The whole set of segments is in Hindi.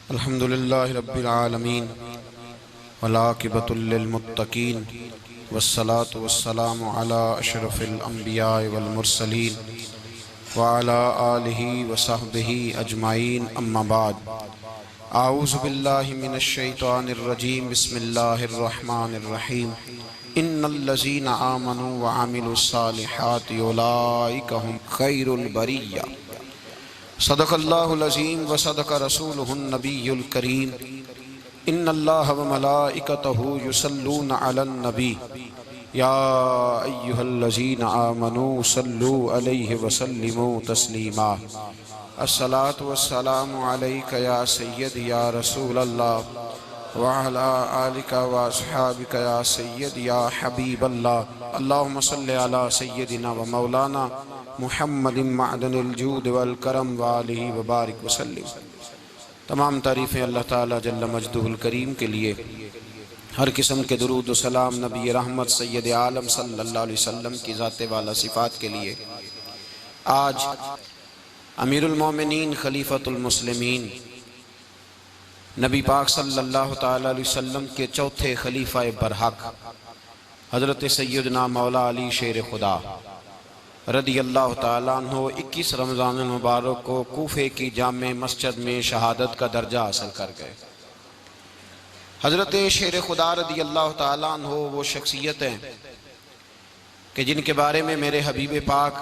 अल्हम्दुलिल्लाहि रब्बिल आलमीन वलाकिबतुल लिल मुत्तकीन वस्सलातु वस्सलामु अला अशरफिल अंबिया वल मुरसलीन व अला आलिहि व सहबिहि अजमाइन अम्मा बाद। आऊज़ु बिल्लाहि मिनश शैतानिर रजीम बिस्मिल्लाहिर रहमानिर रहीम। इन्नल्लज़ीना आमनू व अमिलुस सालिहाति उलाइका हुम खैरुल बरिया। सदक़ल्लाहुल अज़ीम व सदक़ रसूलुहुन नबियुल करीम। इन्नल्लाह व मलाइकतहु युसल्लूना अलन नबी या अय्युहल्लज़ीना आमनू सल्लू अलैहि व सल्लिमू तस्लीमा। अस्सलातु वस्सलामु अलैका या सय्यदी या रसूलल्लाह व अला आलिका व अस्हाबिका या सय्यदी या हबीबल्लाह। अल्लाहुम्मा सल्लि अला सय्यदिना व मौलाना मुहम्मदिन मअदनिल जूद वल करम व आलिहि व बारिक व सल्लिम। तमाम तारीफ़ें अल्लाह ताला जल्ल मजदुहुल करीम के लिए। हर किस्म के दुरूद व सलाम नबी रहमत सय्यद आलम सल्लल्लाहु अलैहि वसल्लम की ज़ाते वाला सिफ़ात के लिए। आज अमीरुल मोमिनीन खलीफतुल मुस्लिमीन नबी पाक सल्लल्लाहु ताला अलैहि वसल्लम के चौथे खलीफा बरहक हज़रत सय्यदना मौला अली शेर खुदा रदी अल्लाह ताला अन्हो 21 रमज़ान मुबारक को कूफे की जामे मस्जिद में शहादत का दर्जा हासिल कर गए। हज़रत शेर खुदा रदी अल्लाह ताला अन्हो वो शख्सियत हैं कि जिनके बारे में मेरे हबीब पाक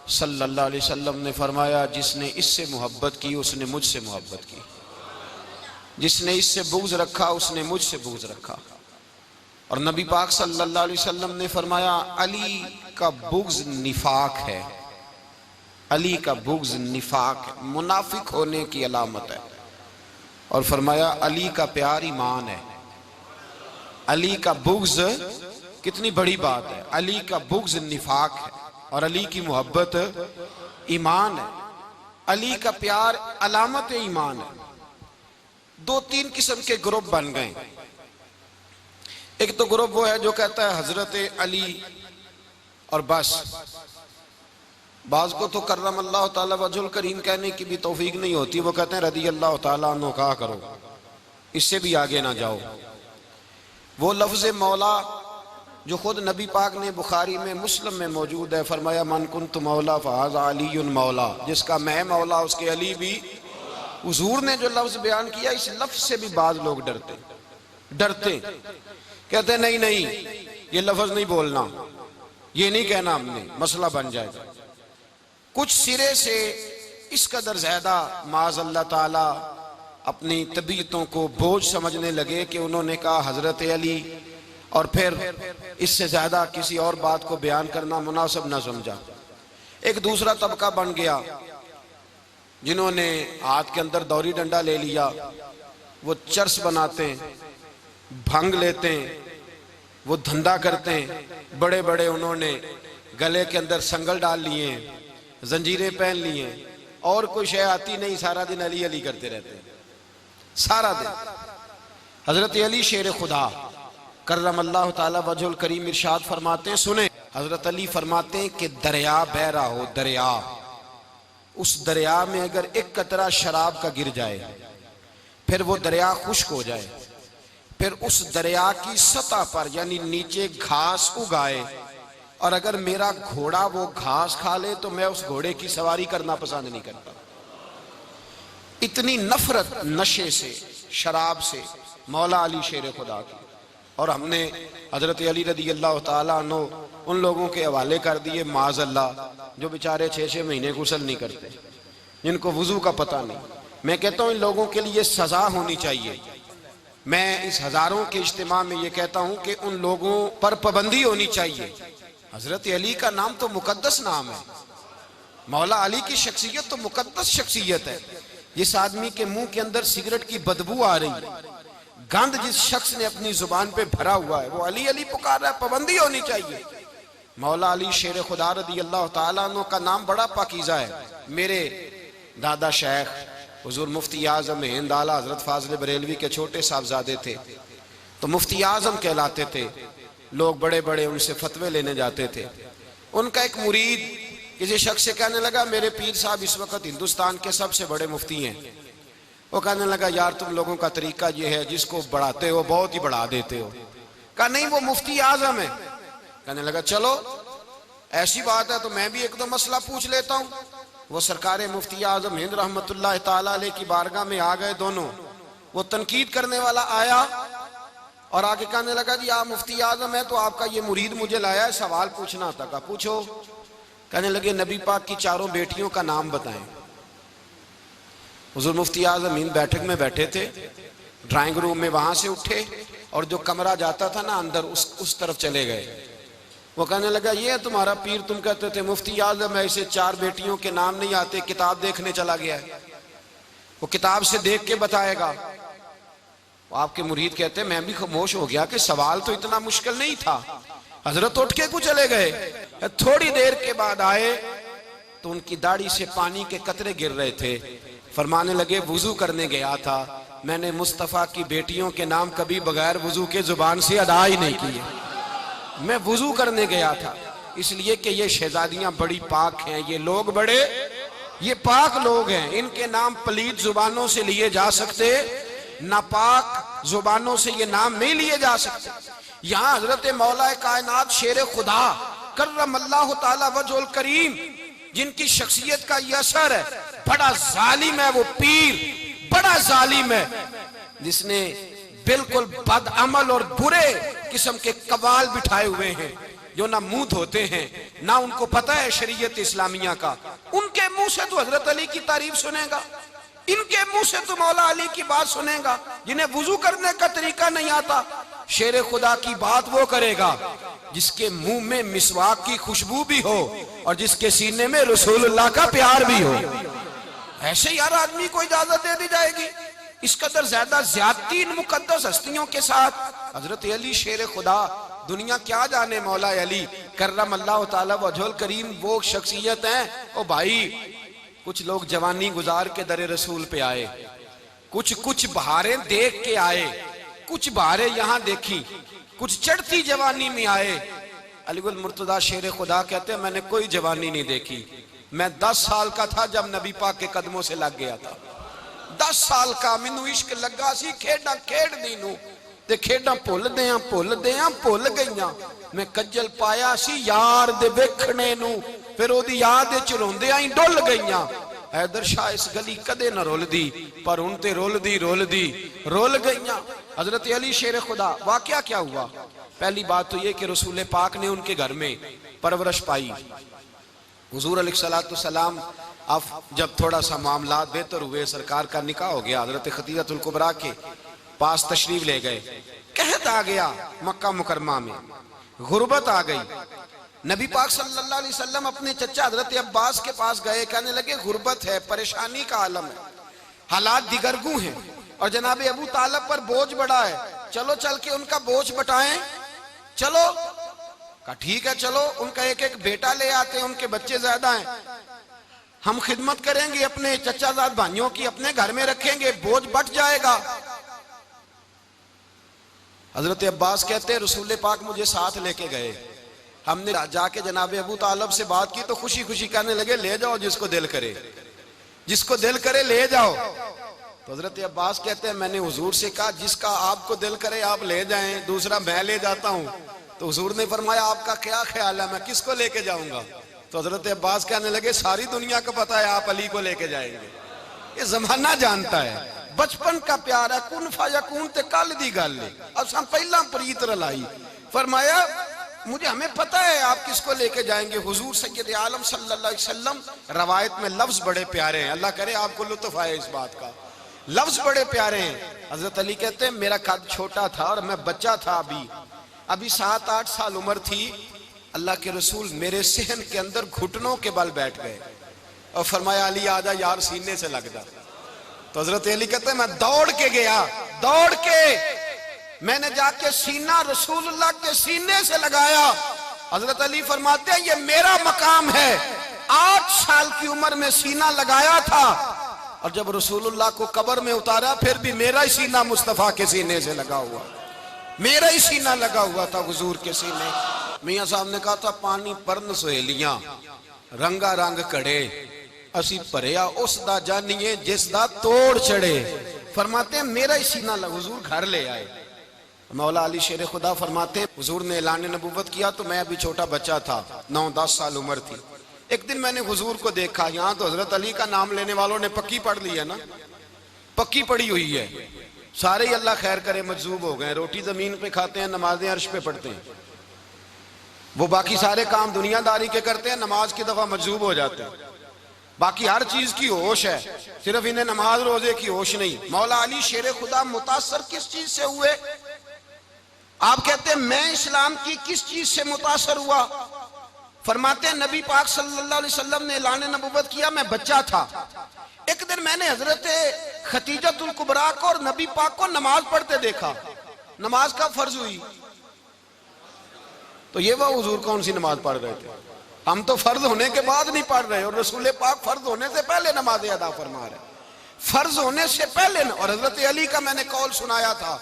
सल्लल्लाहु अलैहि वसल्लम ने फरमाया, जिसने इससे मोहब्बत की उसने मुझसे मोहब्बत की, जिसने इससे बुग़्ज़ रखा उसने मुझसे बुग़्ज़ रखा। और नबी पाक सल्लल्लाहु अलैहि वसल्लम ने फरमाया, अली का बुग़्ज़ निफाक है, अली का बुग़्ज़ निफाक है, मुनाफिक होने की अलामत है। और फरमाया अली का प्यार ईमान है। अली का बुग़्ज़ कितनी बड़ी बात है, अली का बुग़्ज़ निफाक है और अली की मोहब्बत ईमान है। अली का प्यार अलामत ईमान है। दो तीन किस्म के ग्रुप बन गए। एक तो ग्रुप वो है जो कहता है हजरत अली और बस। बाज को तो कर्रम अल्लाह ताला वजहुल करीम कहने की भी तौफीक नहीं होती, वो कहते हैं रदी अल्लाह ताला अन्हु कहा करो, इससे भी आगे ना जाओ। वो लफ्ज़ मौला जो खुद नबी पाक ने बुखारी में मुस्लिम में मौजूद है, फरमाया मन कुन्तु मौला फहाज़ा अलीयुन मौला, जिसका मैं मौला उसके अली भी। हुजूर ने जो लफ्ज़ बयान किया, इस लफ्ज़ से भी बाज लोग डरते कहते नहीं नहीं ये लफ्ज़ नहीं बोलना, ये नहीं कहना, हमने मसला बन जाएगा। कुछ सिरे से इस कदर ज़्यादा माज़ अल्लाह ताला अपनी तबीयतों को बोझ समझने लगे कि उन्होंने कहा हज़रत अली, और फिर इससे ज़्यादा किसी और बात को बयान करना मुनासिब न समझा। एक दूसरा तबका बन गया जिन्होंने हाथ के अंदर दौरी डंडा ले लिया, वो चर्स बनाते हैं, भंग लेते हैं, वो धंधा करते हैं। बड़े बड़े उन्होंने गले के अंदर संगल डाल लिए हैं, जंजीरें पहन ली हैं, और कोई शय आती नहीं, सारा दिन अली अली करते रहते हैं सारा दिन। हजरत अली शेर खुदा कर्रम अल्लाह ताला वजहुल करीम इरशाद फरमाते हैं, सुने हजरत अली फरमाते हैं कि दरिया बह रहा हो, दरिया, उस दरिया में अगर एक कतरा शराब का गिर जाए, फिर वो दरिया खुश्क हो जाए, फिर उस दरिया की सतह पर यानी नीचे घास उगाए, और अगर मेरा घोड़ा वो घास खा ले तो मैं उस घोड़े की सवारी करना पसंद नहीं करता। इतनी नफरत नशे से, शराब से मौला अली शेर खुदा की। और हमने हजरत अली रदी अल्लाह ताला अन्हु उन लोगों के हवाले कर दिए माज़ अल्लाह जो बेचारे 6-6 महीने गुस्ल नहीं करते, जिनको वुजू का पता नहीं। मैं कहता हूँ इन लोगों के लिए सजा होनी चाहिए। मैं इस हजारों के इज्तिमा में ये कहता हूँ कि उन लोगों पर पाबंदी होनी चाहिए। हजरत अली का नाम तो मुकद्दस नाम है, मौला अली की शख्सियत तो मुकद्दस शख्सियत है। जिस आदमी के मुंह के अंदर सिगरेट की बदबू आ रही, गंद जिस शख्स ने अपनी जुबान पे भरा हुआ है, वो अली अली पुकार रहा है, पाबंदी होनी चाहिए। मौला अली शेर खुदा रदी अल्लाह ताला अन्हु का नाम बड़ा पाकीज़ा है। मेरे दादा शेख हुजूर मुफ्ती आज़म हिंद आला हजरत फाज़िल बरेलवी के छोटे साहबजादे थे, तो मुफ्ती आज़म कहलाते थे। लोग बड़े बड़े उनसे फतवे लेने जाते थे। उनका एक मुरीद किसी शख्स से कहने लगा, मेरे पीर साहब इस वक्त हिंदुस्तान के सबसे बड़े मुफ्ती हैं। वो कहने लगा यार तुम लोगों का तरीका ये है, जिसको बढ़ाते हो बहुत ही बढ़ा देते हो। कहा नहीं वो मुफ्ती आजम है। कहने लगा चलो ऐसी बात है तो मैं भी एक दो मसला पूछ लेता हूँ। वो सरकार मुफ्ती आजम हिंद रहमतुल्लाह ताला अलैह की बारगाह में आ गए दोनों। वो तनकीद करने वाला आया और आगे कहने लगा जी आप मुफ्ती आजम है तो आपका ये मुरीद मुझे लाया है, सवाल पूछना था। कहा पूछो। कहने लगे नबी पाक की चारों बेटियों का नाम बताएं। हुजूर मुफ्ती आजम हिंद बैठक में बैठे थे, ड्राइंग रूम में, वहां से उठे और जो कमरा जाता था ना अंदर उस तरफ चले गए। वो कहने लगा ये है तुम्हारा पीर, तुम कहते थे मुफ्ती आजम है, इसे चार बेटियों के नाम नहीं आते, किताब देखने चला गया है, वो किताब से देख के बताएगा। आपके मुरीद कहते हैं मैं भी खामोश हो गया कि सवाल तो इतना मुश्किल नहीं था। हजरत उठ के कुछ चले गए। थोड़ी देर के बाद आए तो उनकी दाढ़ी से पानी के कतरे गिर रहे थे। फरमाने लगे वुजू करने गया था, मैंने मुस्तफ़ा की बेटियों के नाम कभी बगैर वुजू के जुबान से अदा ही नहीं किए। मैं वुजू करने गया था इसलिए कि ये शहजादियां बड़ी पाक हैं, ये लोग बड़े ये पाक लोग हैं, इनके नाम पलीद जुबानों से लिए जा सकते, नापाक जुबानों से ये नाम नहीं लिए जा सकते। यहाँ हजरत मौला कायनात शेर खुदा कर्रमल्लाहु ताला वजहुल करीम, जिनकी शख्सियत का ये असर है, बड़ा जालिम है वो पीर, बड़ा जालिम है, जिसने बिल्कुल बदअमल और बुरे किस्म के कवाल बिठाए हुए हैं, जो ना मुंह धोते हैं ना उनको पता है शरीयत इस्लामिया का। उनके मुंह से तो हजरत अली की तारीफ सुनेगा, इनके मुंह से तो मौला अली की बात सुनेगा। जिन्हें वुजू करने का तरीका नहीं आता, शेर खुदा की बात वो करेगा जिसके मुंह में मिसवाक की खुशबू भी हो और जिसके सीने में रसूलुल्लाह का प्यार भी हो। ऐसे यार आदमी को इजाजत दे दी जाएगी? इस कदर ज्यादा ज्यादती इन मुकद्दस हस्तियों के साथ। हजरत अली शेर खुदा, दुनिया क्या जाने मौला अली कर्रमल्लाहु ताला वजहुल करीम वो शख्सियत है। ओ भाई, कुछ लोग जवानी गुजार के दरे रसूल पे आए, कुछ बहारें देख के आए, कुछ बहारें यहाँ देखी, कुछ चढ़ती जवानी में आए। अलीगुल मुर्तजा शेर खुदा कहते हैं मैंने कोई जवानी नहीं देखी, मैं 10 साल का था जब नबी पाक के कदमों से लग गया था। 10 साल का मैनू इश्क लगा सी, खेडा खेड दी नू ते खेडा भुल गईयां। मैं कज्जल पाया सी यार दे वेखणे नू, फिर ओदी याद विच रोंदियां ही डुल गईयां। हैदर शाह इस गली कदे न रुलदी, पर हुण ते रुल गईयां। हजरत अली शेर खुदा, वाकया क्या हुआ? पहली बात तो ये कि रसूल पाक ने उनके घर में परवरिश पाई। हुजूर अलैहिस्सलातु सलाम अब जब थोड़ा सा मामला बेहतर हुए, सरकार का निकाह हो गया, हजरत खदीजतुल कुबरा के पास तशरीफ ले गए। कहत आ गया मक्का मुकरमा में, गुर्बत आ गई। नबी पाक सल्लल्लाहु अलैहि वसल्लम अपने चचा हजरत अब्बास के पास गए, कहने लगे गुर्बत है, परेशानी का आलम है, हालात दिगरगू हैं और जनाब अबू तालिब पर बोझ बड़ा है, चलो चल के उनका बोझ बटाएं। चलो, कहा ठीक है चलो, उनका एक एक बेटा ले आते हैं, उनके बच्चे ज्यादा हैं, हम खिदमत करेंगे अपने चचाजाद भाइयों की, अपने घर में रखेंगे, बोझ बट जाएगा। हजरत अब्बास कहते हैं रसूल पाक मुझे साथ लेके गए, हमने जाके जनाब अबू तालिब से बात की तो खुशी खुशी कहने लगे ले जाओ जिसको दिल करे ले जाओ। तो हजरत अब्बास कहते हैं मैंने हुजूर से कहा जिसका आपको दिल करे आप ले जाएं, दूसरा मैं ले जाता हूं। तो हुजूर ने फरमाया आपका क्या ख्याल है, मैं किसको लेके जाऊंगा? तो हजरत अब्बास कहने लगे सारी दुनिया को पता है आप अली को लेके जाएंगे, ये जमाना जानता है, बचपन का प्यार है, कुन फयकून ते कल दी गल है, अब हम पहला प्रीत रलाई। फरमाया मुझे हमें पता है आप किसको लेके जाएंगे। हुजूर सैयद आलम सल्लल्लाहु अलैहि वसल्लम, रवायत में लफ्ज बड़े प्यारे हैं, अल्लाह करे आपको लुत्फ आए इस बात का, लफ्ज बड़े प्यारे हैं। हजरत अली कहते हैं मेरा कद छोटा था और मैं बच्चा था, अभी 7-8 साल उम्र थी, अल्लाह के रसूल मेरे सहन के अंदर घुटनों के बल बैठ गए और फरमाया अली आजा यार सीने से लग जा। तो हजरत अली कहते हैं मैं दौड़ के गया, दौड़ के मैंने जाके सीना रसूलुल्लाह के सीने से लगाया। हजरत अली फरमाते हैं ये मेरा मकाम है, 8 साल की उम्र में सीना लगाया था और जब रसूलुल्लाह को कब्र में उतारा फिर भी मेरा ही सीना मुस्तफा के सीने से लगा हुआ, मेरा ही सीना लगा हुआ था हुजूर के सीने। मियां साहब ने कहा था पानी परन सहेलियां रंगा रंग कड़े असी भरिया उस दा जानिए जिस दा तोड़ चढ़े। फरमाते हैं मेरा ही सीना हुजूर घर ले आए। मौला अली शेर खुदा फरमाते हैं हुजूर ने ऐलान नबूवत किया तो मैं अभी छोटा बच्चा था, 9-10 साल उम्र थी। एक दिन मैंने हुजूर को देखा, यहाँ तो हजरत अली का नाम लेने वालों ने पक्की पढ़ ली है ना, पक्की पड़ी हुई है, सारे ही अल्लाह खैर करे मजजूब हो गए। रोटी जमीन पे खाते हैं, नमाजें अर्श पे पढ़ते हैं। वो बाकी सारे काम दुनियादारी के करते हैं, नमाज की दफा मजजूब हो जाते हैं। बाकी हर चीज की होश है, सिर्फ इन्हें नमाज रोजे की होश नहीं। मौला अली शेर खुदा मुतासर किस चीज से हुए? आप कहते हैं मैं इस्लाम की किस चीज से मुतासर हुआ? फरमाते हैं नबी पाक सल्लल्लाहु अलैहि वसल्लम ने ऐलान नबूवत किया, मैं बच्चा था। एक दिन मैंने हजरत खतीजतुल कुबरा को और नबी पाक को नमाज पढ़ते देखा। नमाज का फर्ज हुई तो ये वह हुजूर कौन सी नमाज पढ़ रहे थे? हम तो फर्ज होने के बाद नहीं पढ़ रहे, और रसूल पाक फर्ज होने से पहले नमाज अदा फरमा रहे, फर्ज होने से पहले। और हजरत अली का मैंने कौल सुनाया था।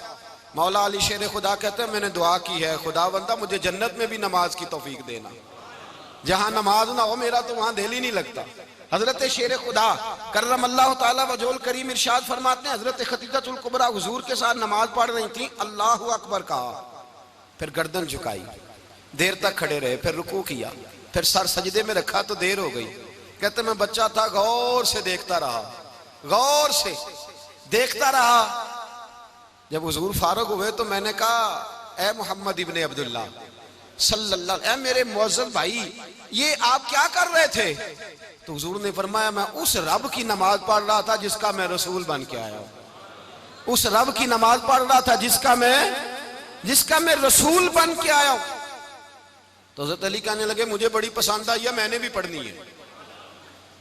मौला अली शेर खुदा कहते हैं मैंने दुआ की है, खुदा बंदा मुझे जन्नत में भी नमाज की तौफीक देना, जहां नमाज ना हो मेरा तो वहां दिल ही नहीं लगता। हजरत शेर खुदा करम अल्लाह ताला वजोल करीम इरशाद फरमाते हैं हजरत खतीजतुल कुबरा हुजूर के साथ नमाज पढ़ रही थी, अल्लाहु अकबर कहा, फिर गर्दन झुकाई, देर तक खड़े रहे, फिर रुकू किया, फिर सर सजदे में रखा तो देर हो गई। कहते मैं बच्चा था, गौर से देखता रहा, गौर से देखता रहा। जब हुजूर फारूक हुए तो मैंने कहा ए मोहम्मद इब्ने अब्दुल्लाह सल्लल्लाहु, ए मेरे मुअज्जम भाई ये आप क्या कर रहे थे? तो हुजूर ने फरमाया मैं उस रब की नमाज पढ़ रहा था जिसका मैं रसूल बन के आया हूं। उस रब की नमाज पढ़ रहा था जिसका मैं रसूल बन के आया हूं। तो हज़रत अली कहने लगे मुझे बड़ी पसंद आई है, मैंने भी पढ़नी है।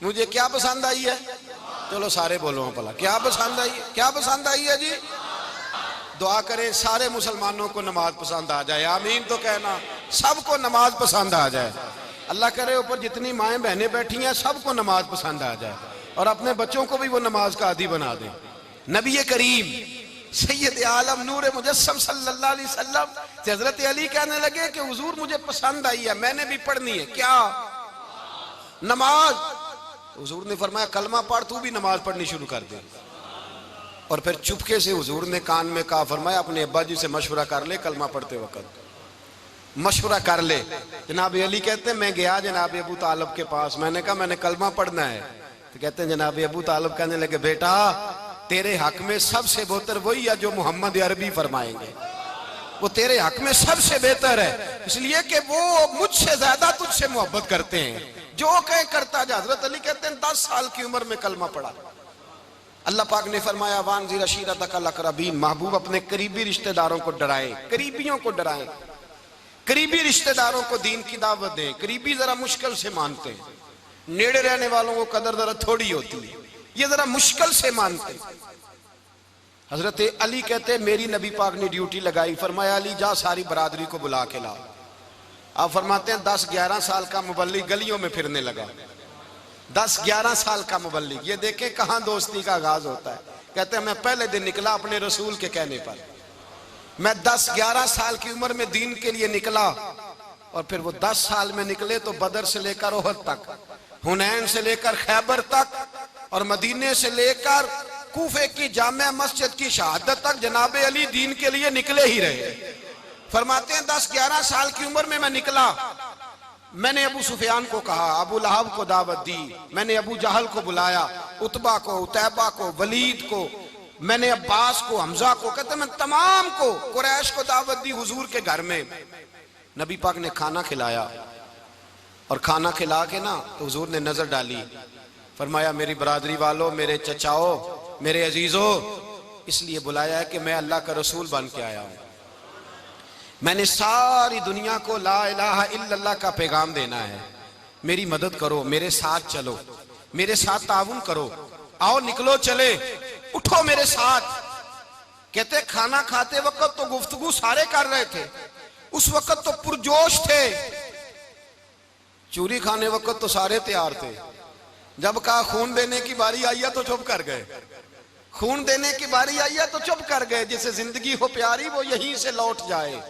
मुझे क्या पसंद आई है? चलो सारे बोलो भला, क्या पसंद आई है? क्या पसंद आई है जी? दुआ करें सारे मुसलमानों को नमाज पसंद आ जाए, आमीन तो कहना, सबको नमाज पसंद आ जाए। अल्लाह करे ऊपर जितनी माएँ बहनें बैठी हैं सबको नमाज पसंद आ जाए, और अपने बच्चों को भी वो नमाज का आदी बना दें। नबी करीम सैयद आलम नूर मुजस्सम सल्लल्लाहु अलैहि वसल्लम से हजरत अली कहने लगे कि हुजूर मुझे पसंद आई है, मैंने भी पढ़नी है। क्या? नमाज। हुजूर ने फरमाया कलमा पढ़, तू भी नमाज पढ़नी शुरू कर दे। और फिर चुपके से हुजूर ने कान में कहा, फरमाया अपने अब्बा जी से मशवरा कर ले, कलमा पढ़ते वक्त मशवरा कर ले। जनाब अली कहते हैं मैं गया जनाब अबू तालिब के पास, मैंने कहा मैंने कलमा पढ़ना है। तो कहते हैं जनाब अबू तालिब कहने लगे बेटा तेरे हक में सबसे बेहतर वही है जो मोहम्मद अरबी फरमाएंगे, वो तेरे हक में सबसे बेहतर है, इसलिए कि वो मुझसे ज्यादा तुझसे मोहब्बत करते हैं, जो कहे करता जा। हजरत अली कहते हैं 10 साल की उम्र में कलमा पढ़ा। अल्लाह पाक ने फरमाया वानज़िर अशीरतकल अक़रबीन, महबूब अपने करीबी रिश्तेदारों को डराएं, करीबियों को डराएं, करीबी रिश्तेदारों को दीन की दावत दें। करीबी जरा मुश्किल से मानते हैं, नेड़े रहने वालों को कदर जरा थोड़ी होती है, ये जरा मुश्किल से मानते। हजरत अली कहते मेरी नबी पाक ने ड्यूटी लगाई, फरमाया अली जा सारी बरादरी को बुला के ला। आप फरमाते हैं 10-11 साल का मुबल्लिग गलियों में फिरने लगा, 10-11 साल का मुबल्लिग। ये देखे कहां दोस्ती का आगाज होता है। कहते हैं मैं पहले दिन निकला अपने रसूल के कहने पर, मैं 10-11 साल की उम्र में दीन के लिए निकला, और फिर वो 10 साल में निकले तो बदर से लेकर ओहद तक, हुनैन से लेकर खैबर तक, और मदीने से लेकर कूफे की जामे मस्जिद की शहादत तक जनाब अली दीन के लिए निकले ही रहे। फरमाते हैं 10-11 साल की उम्र में मैं निकला। मैंने अबू सुफियान को कहा, अबू लहब को दावत दी, मैंने अबू जहल को बुलाया, उतबा को, उतैबा को, वलीद को, मैंने अब्बास को, हमजा को, कहते मैं तमाम को, कुरैश को दावत दी हुजूर के घर में। नबी पाक ने खाना खिलाया, और खाना खिला के ना तो हुजूर ने नजर डाली, फरमाया मेरी बरादरी वालों, मेरे चचाओ, मेरे अजीजों, इसलिए बुलाया है कि मैं अल्लाह का रसूल बन के आया हूं। मैंने सारी दुनिया को ला इलाहा इल्लल्लाह का पैगाम देना है, मेरी मदद करो, मेरे साथ चलो, मेरे साथ ताउन करो, आओ निकलो चले, उठो मेरे साथ। कहते खाना खाते वक्त तो गुफ्तगू सारे कर रहे थे, उस वक्त तो पुरजोश थे, चूरी खाने वक्त तो सारे तैयार थे, जब कहा खून देने की बारी आई है तो चुप कर गए, खून देने की बारी आई है तो चुप कर गए। जिसे जिंदगी हो प्यारी वो यहीं से लौट जाए,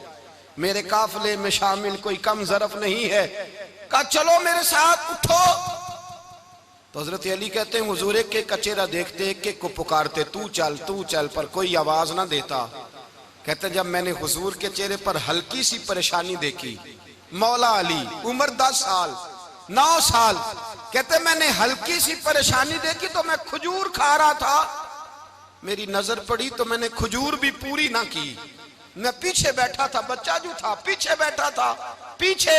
मेरे काफिले में शामिल कोई कम ज़रफ नहीं है। कहा चलो मेरे साथ, उठो। तो हजरत अली कहते हैं हुजूर एक के कचेरा देखते एक एक को पुकारते तू चल, पर कोई आवाज ना देता। कहते जब मैंने हुजूर के चेहरे पर हल्की सी परेशानी देखी, मौला अली उम्र 10 साल 9 साल, कहते मैंने हल्की सी परेशानी देखी तो मैं खजूर खा रहा था, मेरी नजर पड़ी तो मैंने खजूर भी पूरी ना की, मैं पीछे बैठा था, बच्चा जो था पीछे बैठा था पीछे।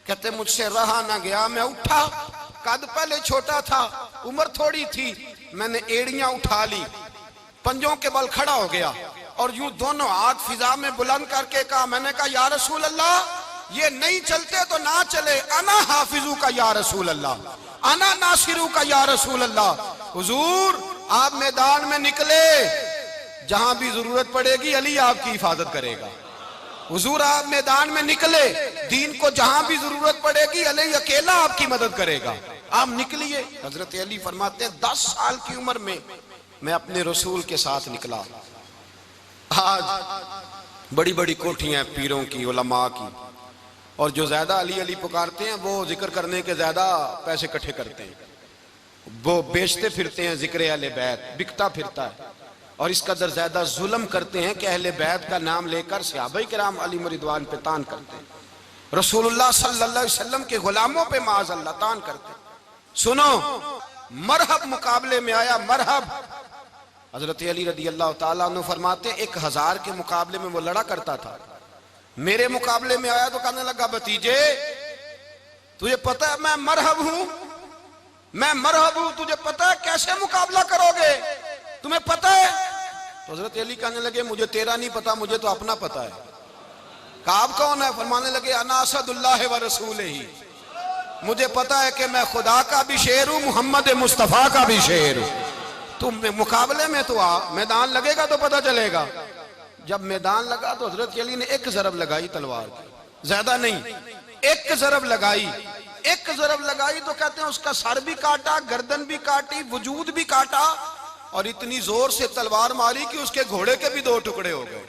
कहते मुझसे रहा ना गया, मैं उठा, कद पहले छोटा था उम्र थोड़ी थी, मैंने एड़ियां उठा ली, पंजों के बल खड़ा हो गया और यूं दोनों हाथ फिजा में बुलंद करके कहा, मैंने कहा या रसूल अल्लाह ये नहीं चलते तो ना चले, अना हाफिजू का या रसूल अल्लाह, अना नासिरू का या रसूल अल्लाह। हुजूर आप मैदान में निकले, जहां भी जरूरत पड़ेगी अली आपकी हिफाजत करेगा। हुजूर आप मैदान में निकले, दीन को जहां भी जरूरत पड़ेगी अली अकेला आपकी मदद करेगा, आप निकलिए। हजरत अली फरमाते हैं 10 साल की उम्र में मैं अपने रसूल के साथ निकला। आज बड़ी बड़ी कोठियां पीरों की, उलमा की, और जो ज्यादा अली अली पुकारते हैं वो जिक्र करने के ज्यादा पैसे इकट्ठे करते हैं, वो बेचते फिरते हैं, जिक्र अहले बैत बिकता फिरता है, और इस कदर ज्यादा जुल्म करते हैं कि अहले बैत का नाम लेकर सहाबाए किराम अली रिदवान पे तान करते हैं, रसूलुल्लाह सल्लल्लाहु अलैहि वसल्लम के गुलामों पे माअज़ल्लाह तान करते हैं। सुनो, मरहब मुकाबले में आया, मरहब। हजरत अली रदी अल्लाह ताला अन्हु फरमाते 1000 के मुकाबले में वो लड़ा करता था, मेरे मुकाबले में आया तो कहने लगा भतीजे तुझे पता है मैं मरहब हूं, मैं मरहब हूं, तुझे पता है कैसे मुकाबला करोगे, तुम्हें पता है? तो हजरत अली कहने लगे मुझे तेरा नहीं पता, मुझे तो अपना पता है। काब कौन है? फरमाने लगे अना असदुल्लाह व रसूल ही, मुझे पता है कि मैं खुदा का भी शेर हूं, मोहम्मद मुस्तफा का भी शेर हूं। तुम मुकाबले में तो आ, मैदान लगेगा तो पता चलेगा। जब मैदान लगा तो हजरत अली ने एक जरब लगाई तलवार की, ज्यादा नहीं, एक जरब लगाई, एक जरब लगाई तो कहते हैं उसका सर भी काटा, गर्दन भी काटी, वजूद भी काटा, और इतनी जोर से तलवार मारी कि उसके घोड़े के भी 2 टुकड़े हो गए।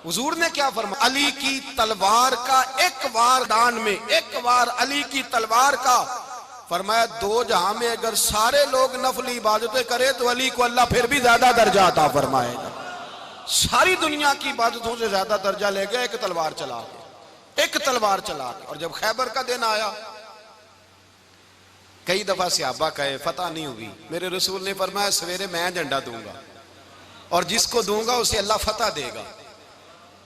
हुजूर ने क्या फरमाया? अली की तलवार का एक वार दान में, एक वार अली की तलवार का, फरमाया 2 जहां में अगर सारे लोग नफली इबादतें करे तो अली को अल्लाह फिर भी ज्यादा दर्जा अता फरमाएगा। सारी दुनिया की इबादतों से ज्यादा दर्जा ले गया एक तलवार चला के, एक तलवार चला के। और जब खैबर का दिन आया, कई दफा सहाबा कहे फतह नहीं हुई, मेरे रसूल ने फरमाया सवेरे मैं झंडा दूंगा और जिसको दूंगा उसे अल्लाह फतह देगा।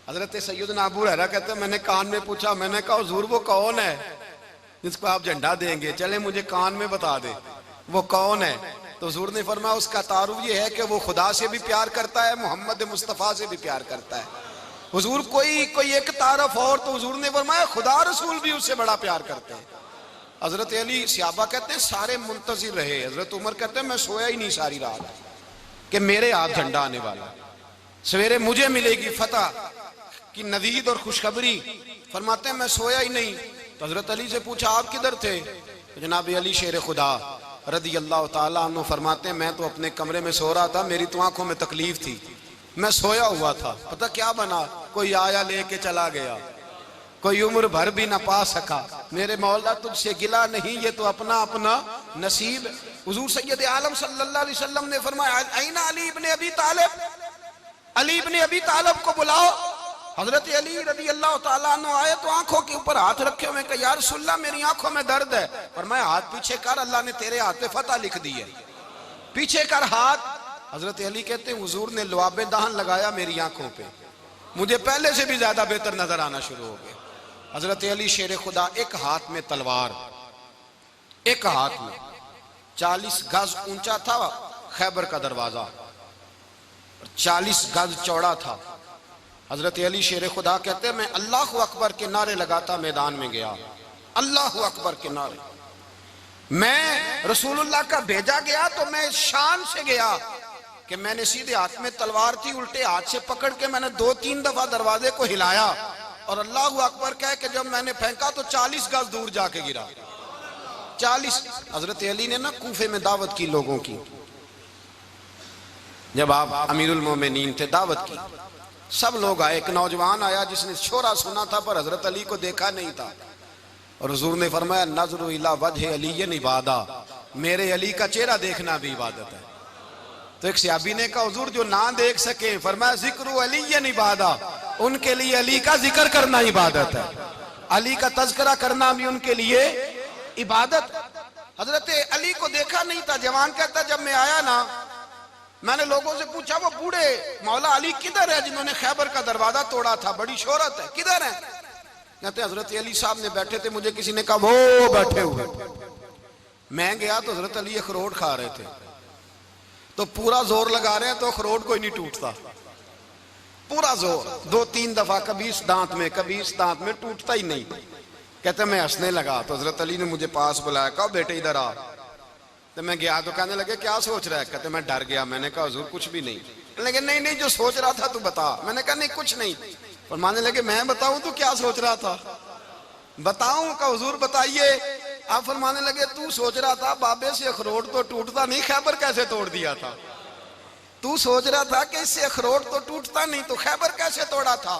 हजरत सैयदना अबू हुरैरा कहते हैं मैंने कान में पूछा, मैंने कहा हुजूर वो कौन है जिसको आप झंडा देंगे, चले मुझे कान में बता दे वो कौन है। तो हुजूर ने फरमाया उसका तारुफ ये है कि वो खुदा से भी प्यार करता है, मोहम्मद मुस्तफ़ा से भी प्यार करता है। हुजूर कोई एक तारफ और, तो हुजूर ने फरमाया खुदा रसूल भी उससे बड़ा प्यार करते हैं। हजरत अली सहाबा कहते हैं सारे मुंतजिर रहे, हजरत उमर कहते हैं मैं सोया ही नहीं सारी रात कि मेरे हाथ झंडा आने वाला, सवेरे मुझे मिलेगी फतह की नवीद और खुशखबरी। फरमाते हैं मैं सोया ही नहीं। तो हजरत अली से पूछा आप किधर थे? तो जनाब अली शेर खुदा रदी अल्लाह ताला अन्हु फरमाते हैं मैं तो अपने कमरे में सो रहा था, मेरी तो आंखों में तकलीफ थी, मैं सोया हुआ था, पता क्या बना, कोई आया लेके चला गया, कोई उम्र भर भी ना पा सका। मेरे मौला तुझसे गिला नहीं, ये तो अपना अपना नसीब। हुजूर सैयद आलम सल्लल्लाहु अलैहि वसल्लम ने फरमाया ऐना अली इब्ने अबी तालिब, अली इब्ने अबी तालिब को बुलाओ। हजरत अली रदी अल्लाह ताला अन्हु आए तो आंखों के ऊपर हाथ रखे हुए कहा या रसूलल्लाह मेरी आंखों में दर्द है। पर मैं हाथ पीछे कर, अल्लाह ने तेरे हाथ पे फतह लिख दी है, पीछे कर हाथ। हजरत अली कहते हैं हुजूर ने लुआबे दहन लगाया मेरी आंखों पे, मुझे पहले से भी ज्यादा बेहतर नजर आना शुरू हो गया। हजरत अली शेर खुदा, एक हाथ में तलवार, एक हाथ में 40 गज ऊंचा था खैबर का दरवाजा, 40 गज चौड़ा था। हजरत अली शेर खुदा कहते हैं मैं अल्लाह अकबर के नारे लगाता मैदान में गया, अल्लाह अकबर के नारे। मैं रसूलुल्लाह का भेजा गया तो मैं शान से गया कि मैंने सीधे हाथ में तलवार थी, उल्टे हाथ से पकड़ के मैंने 2-3 दफा दरवाजे को हिलाया और अल्लाह अकबर कह के जब मैंने फेंका तो 40 गज दूर जाके गिरा। 40। हजरत अली ने ना कूफे में दावत की लोगों की, जब आप अमीरुल मोमिनीन थे, दावत की, सब लोग आए। एक नौजवान आया जिसने छोरा सुना था पर हजरत अली को देखा नहीं था, और हुजूर ने फरमाया नज़रु इला वजह अली इबादा, मेरे अली का चेहरा देखना भी इबादत है। तो एक सहाबी ने कहा हुजूर जो ना देख सके, फरमाया जिक्र अली इबादा, उनके लिए अली का जिक्र करना इबादत है, अली का तज़किरा करना भी उनके लिए इबादत। हजरत अली को देखा नहीं था। जवान कहता जब मैं आया ना, मैंने लोगों से पूछा वो बूढ़े मौला अली किधर है जिन्होंने खैबर का दरवाजा तोड़ा था, बड़ी शोहरत है, किधर है? कहते हजरत अली साहब ने बैठे थे, मुझे किसी ने कहा वो बैठे हुए। मैं गया तो हजरत अली अखरोट खा रहे थे, तो पूरा जोर लगा रहे हैं तो अखरोट कोई नहीं टूटता, पूरा जोर 2-3 दफा, कभी इस दांत में कभी इस दांत में, टूटता ही नहीं। कहते मैं हंसने लगा तो हजरत अली ने मुझे पास बुलाया, कहा बेटे इधर आ। तो मैं गया तो कहने लगे क्या सोच रहा है? कहते मैं डर गया। मैंने कहा हुजूर कुछ भी नहीं। लेकिन नहीं नहीं जो सोच रहा था तू बता। मैंने कहा नहीं कुछ नहीं। फरमाने लगे मैं बताऊं तू क्या सोच रहा था? बताऊं? का हुजूर बताइए। आप फरमाने लगे तू सोच रहा था बाबे से अखरोट तो टूटता नहीं, खैबर कैसे तोड़ दिया था? तू सोच रहा था कि इससे अखरोट तो टूटता नहीं, तो खैबर कैसे तोड़ा था?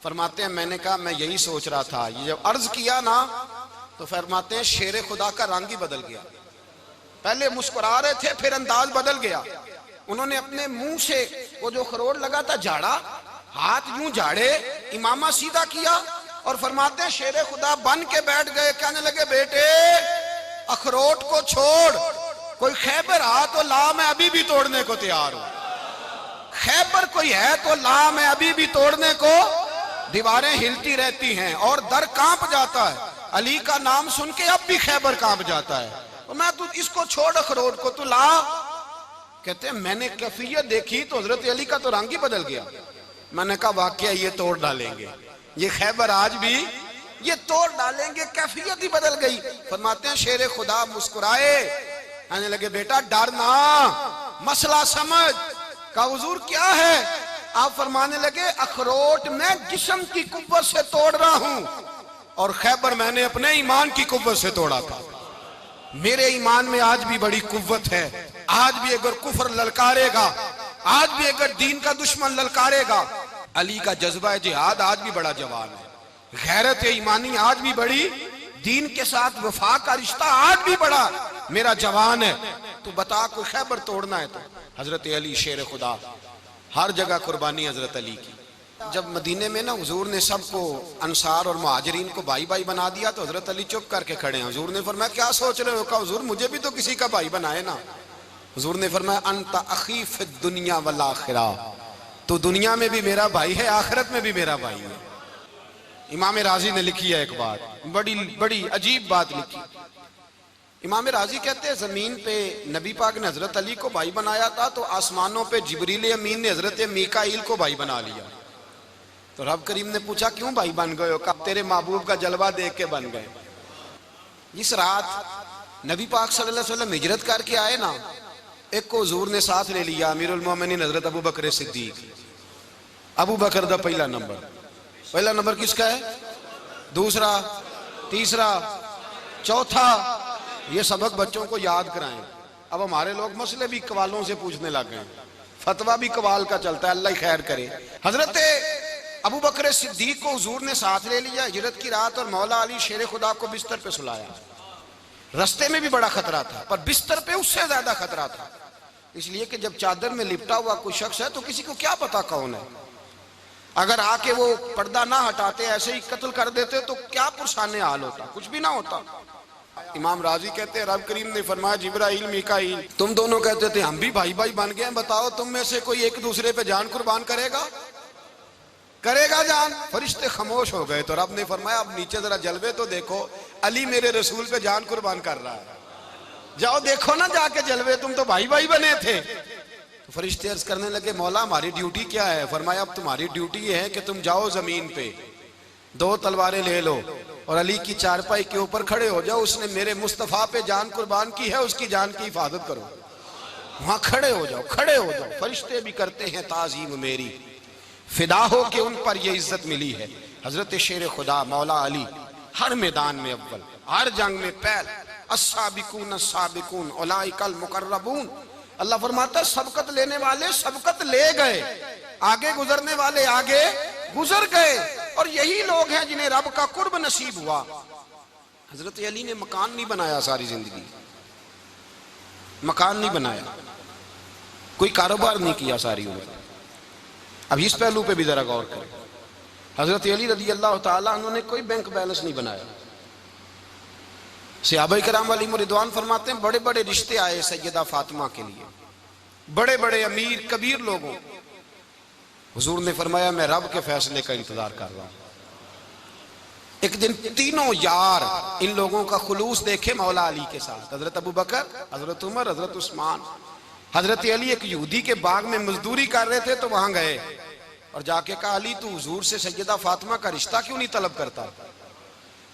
फरमाते हैं मैंने कहा मैं यही सोच रहा था। ये जब अर्ज किया ना तो फरमाते हैं शेर खुदा का रंग ही बदल गया। पहले मुस्कुरा रहे थे, फिर अंदाज बदल गया। उन्होंने अपने मुंह से वो जो खरोट लगा था झाड़ा, हाथ यूं झाड़े, इमामा सीधा किया और फरमाते हैं शेर खुदा बन के बैठ गए। कहने लगे बेटे अखरोट को छोड़, कोई खैबर आ तो ला, मैं अभी भी तोड़ने को तैयार हूं। खैबर कोई है तो ला, मैं अभी भी तोड़ने को। दीवारें हिलती रहती हैं और दर कांप जाता है, अली का नाम सुन के अब भी खैबर कांप जाता है। तो मैं तू इसको छोड़ अखरोट को, तू ला। कहते हैं मैंने कैफियत देखी तो हजरत अली का तो रंग ही बदल गया। मैंने कहा वाकया ये तोड़ डालेंगे, ये खैबर आज भी ये तोड़ डालेंगे, कैफियत ही बदल गई। फरमाते हैं शेर खुदा मुस्कुराए, कहने लगे बेटा डर ना, मसला समझ। का हुजूर क्या है? आप फरमाने लगे अखरोट मैं जिस्म की कुव्वत से तोड़ रहा हूं और खैबर मैंने अपने ईमान की कुव्वत से तोड़ा था। मेरे ईमान में आज भी बड़ी कुव्वत है। आज भी अगर कुफर ललकारेगा, आज भी अगर दीन का दुश्मन ललकारेगा, अली का जज्बा जिहाद आज भी बड़ा जवान है। गैरत ईमानी आज भी बड़ी, दीन के साथ वफा का रिश्ता आज भी बड़ा मेरा जवान है। तो बता कोई खैबर तोड़ना है तो हजरत अली शेर खुदा, हर जगह कुर्बानी हजरत अली की। जब मदीने में ना हुजूर ने सबको अंसार और मुहाजिरीन को भाई भाई बना दिया तो हजरत अली चुप करके खड़े हैं। हुजूर ने फरमाया क्या सोच रहे हो? कहा हुजूर मुझे भी तो किसी का भाई बनाए ना। हुजूर ने फरमाया अंता अखी फिद दुनिया वल आखिरा, तो दुनिया में भी मेरा भाई है, आखिरत में भी मेरा भाई है। इमाम राजी ने लिखी है एक बात, बड़ी बड़ी अजीब बात लिखी। इमाम राजी कहते हैं जमीन पे नबी पाक ने हजरत अली को भाई बनाया था तो आसमानों पे जिब्रील अमीन ने हजरत मीकाईल को भाई बना लिया। तो रब करीम ने पूछा क्यों भाई बन गए हो? कब तेरे महबूब का जलवा देख के बन गए। जिस रात नबी पाक सल्लल्लाहु अलैहि वसल्लम हिजरत करके आए ना, एक को हुजूर ने साथ ले लिया, अमीरुल मोमिनीन हजरत अबू बकर सिद्दीक। अबू बकर दा पहला नंबर किसका है? दूसरा, तीसरा, चौथा। ये सबक बच्चों को याद कराएं। अब हमारे लोग मसले भी कवालों से पूछने लग गए, फतवा भी कवाल का चलता है, अल्लाह खैर करे। हजरत अबू बकर सिद्दीक को हुजूर ने साथ ले लिया हिजरत की रात और मौला अली शेर खुदा को बिस्तर पे सुलाया। रस्ते में भी बड़ा खतरा था पर बिस्तर पे उससे ज्यादा खतरा था, इसलिए कि जब चादर में लिपटा हुआ कोई शख्स है तो किसी को क्या पता कौन है। अगर आके वो पर्दा ना हटाते ऐसे ही कत्ल कर देते तो क्या पुरसाने हाल होता, कुछ भी ना होता। इमाम राजी कहते हैं रब करीम ने फरमाया जिब्राइल मीकाईल तुम दोनों कहते थे हम भी भाई भाई बन गए, बताओ तुम में से कोई एक दूसरे पे जान कुर्बान करेगा जान? फरिश्ते खामोश हो गए। तो रब ने फरमाया अब नीचे जरा जलवे तो देखो, अली मेरे रसूल पे जान कुर्बान कर रहा है, जाओ देखो ना जाके जलवे, तुम तो भाई भाई बने थे। तो फरिश्ते अर्ज करने लगे मौला हमारी ड्यूटी क्या है? फरमाया अब तुम्हारी ड्यूटी ये है कि तुम जाओ जमीन पे 2 तलवारें ले लो और अली की चारपाई के ऊपर खड़े हो जाओ, उसने मेरे मुस्तफा पे जान कुर्बान की है, उसकी जान की हिफाजत करो। वहां खड़े हो जाओ। फरिश्ते भी करते हैं ताजीम मेरी, फिदा हो के उन पर ये इज्जत मिली है। हजरत शेर खुदा मौला अली हर मैदान में अव्वल, हर जंग में पहल, अस्साबिकून अस्साबिकून उलाइकल मुकर्रबून। अल्लाह फरमाता सबकत लेने वाले सबकत ले गए, आगे गुजरने वाले आगे गुजर गए, और यही लोग हैं जिन्हें रब का कुर्ब नसीब हुआ। हजरत अली ने मकान नहीं बनाया, सारी जिंदगी मकान नहीं बनाया, कोई कारोबार नहीं किया सारी उम्र। अब इस पहलू पे भी जरा गौर करें। हजरत अली रज़ी अल्लाह ताला अन्हु ने कोई बैंक बैलेंस नहीं बनाया। सहाबाए किराम अलैहिम रिदवान फरमाते हैं बड़े बड़े रिश्ते आए सैयदा फातिमा के लिए, बड़े बड़े अमीर कबीर लोगों। हुजूर ने फरमाया मैं रब के फैसले का इंतजार कर रहा हूं। एक दिन तीनों यार इन लोगों का खुलूस देखे मौला अली के साथ, हजरत अबू बकर, हजरत उमर, हजरत उस्मान। हजरत अली एक यहूदी के बाग में मजदूरी कर रहे थे तो वहां गए और जाके कहा अली तू हुजूर से सैयदा फातिमा का रिश्ता क्यों नहीं तलब करता?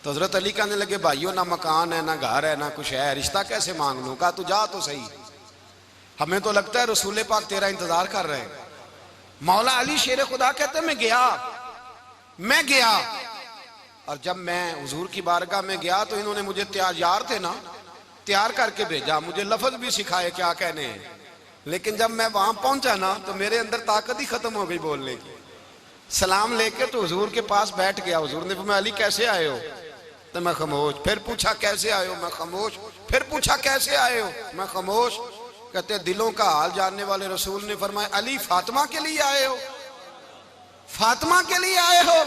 तो हजरत अली कहने लगे भाइयों ना मकान है, ना घर है, ना कुछ है, रिश्ता कैसे मांग लूं? कहा तू जा तो सही, हमें तो लगता है रसूल पाक तेरा इंतजार कर रहे हैं। मौला अली शेर खुदा कहते मैं गया और जब मैं हुजूर की बारगाह में गया तो इन्होंने मुझे तैयार थे ना, तैयार करके भेजा, मुझे लफ्ज भी सिखाए क्या कहने हैं। लेकिन जब मैं वहां पहुंचा ना तो मेरे अंदर ताकत ही खत्म हो गई बोलने की। सलाम लेके तो हुजूर के पास बैठ गया। हुजूर ने फरमाया अली कैसे आए हो? तो मैं खामोश। फिर पूछा कैसे आए हो? मैं खामोश। फिर पूछा कैसे आए हो? मैं खामोश। कहते दिलों का हाल जानने वाले रसूल ने फरमाया अली फातिमा के लिए आए हो? फातिमा के लिए आए हो?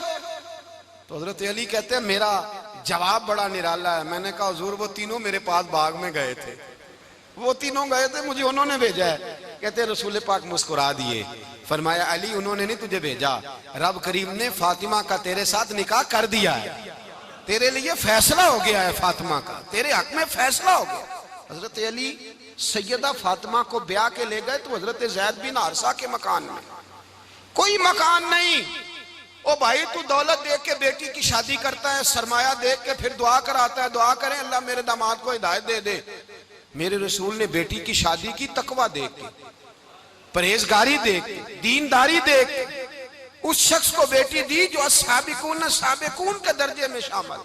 तो हजरत अली कहते हैं मेरा जवाब बड़ा निराला है। मैंने कहा हुजूर वो तीनों मेरे पास बाग में गए थे, वो तीनों गए थे, मुझे उन्होंने भेजा है। कहते रसूल पाक मुस्कुरा दिए, फरमाया अली उन्होंने नहीं तुझे भेजा, रब करीम ने फातिमा का तेरे साथ निकाह कर दिया है, तेरे लिए फैसला हो गया है, फातिमा का तेरे हक में फैसला हो गया। हजरत अली सैयदा फातिमा को ब्याह के ले गए तो हजरत ज़ैद बिन हारिसा के मकान में, कोई मकान नहीं। ओ भाई तू दौलत देख के बेटी की शादी करता है, सरमाया देख के फिर दुआ कराता है, दुआ करें अल्लाह मेरे दामाद को हिदायत दे दे। मेरे रसूल ने बेटी की शादी की तकवा देख के, परहेजगारी देख के, दीनदारी देख के उस शख्स को बेटी दी जो अस्साबिकून साबिकून के दर्जे में शामिल,